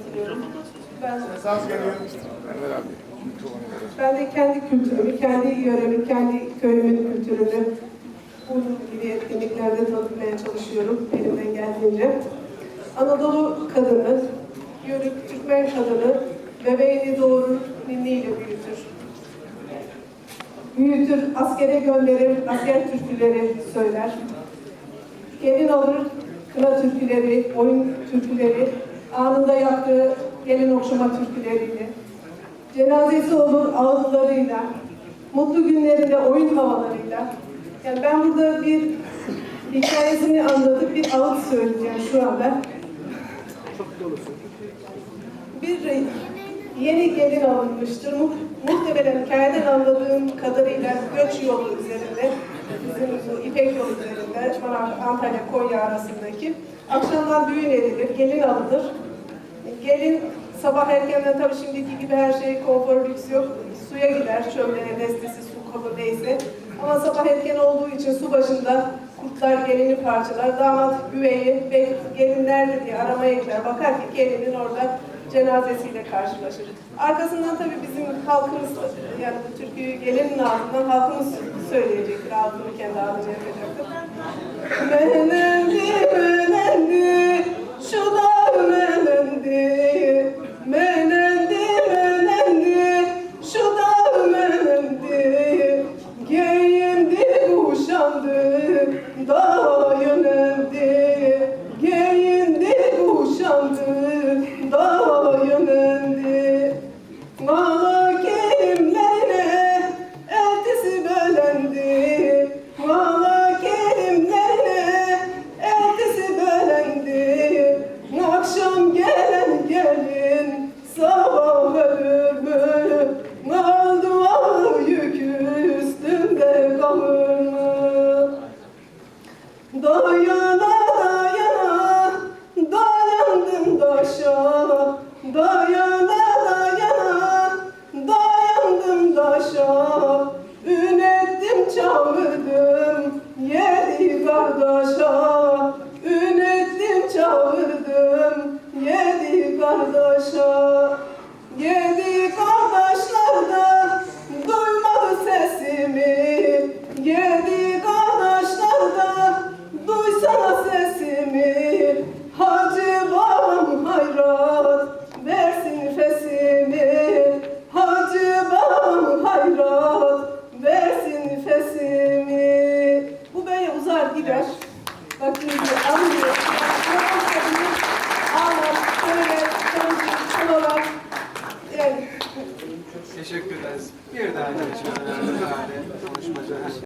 katılıyorum. Ben de kendi kültürümü, kendi yöremi, kendi köyümün kültürünü bunun gibi etkinliklerde tanıtmaya çalışıyorum elimden geldiğince. Anadolu kadını, Yörük Türkmen kadını bebeğini doğurur, ninniyle büyütür. Büyütür, askere gönderir, asker türküleri söyler. Gelin alır, kına türküleri, oyun türküleri, anında yaptığı gelin okşama türküleriyle. Cenazesi olur ağıtlarıyla, mutlu günlerinde oyun havalarıyla. Yani ben burada bir hikayesini anlatıp bir ağıt söyleyeceğim şu anda. Bir yeni gelin alınmıştır. Muhtemelen hikayeden anladığım kadarıyla göç yolu üzerinde, bizim bu İpek yolu üzerinde, Antalya Konya arasındaki. Akşamdan düğün edilir, gelin alınır. Gelin sabah erkenden, tabii şimdiki gibi her şey konfor lüks yok. Suya gider, çömleğe, destesi, su kabı neyse. Ama sabah erken olduğu için su başında kurtlar gelini parçalar. Damat güveyi ve gelin nerede diye aramaya gider. Bakar ki gelinin orada cenazesiyle karşılaşır. Arkasından tabii bizim halkımız, yani bu türküyü gelinin ağzından halkımız söyleyecektir. Ağzını kendi ağzına yapacaktır. Menendi, menendi, şu da menendi. Menendi, menendi, şu da menendi. Giyindi, kuşandı, da yöneldi. Giyindi, kuşandı, da yöneldi. Mala kelimlerine eltisi bölendi. Mala kelimlerine eltisi bölendi. Akşam gelen gelin sabah ölür mü? Aldı yükü üstünde kalır mı? Dayana dayana dayandım daşa. Dayana dayana dayandım daşa. Ün ettim çağırdım yedi kardeşa. Ün ettim çağırdım yedi kardeşa. Yedi kardeşler de duymadı sesimi. Yedi kardeşler de duysana sesimi. Hacı babam hayrat versin fesimi. Hacı babam hayrat versin fesimi. Bu böyle uzar gider. Vaktinizi almıyor. Ağlar, söyler, konuşur, yani. Teşekkür ederiz. Bir daha konuşmacı.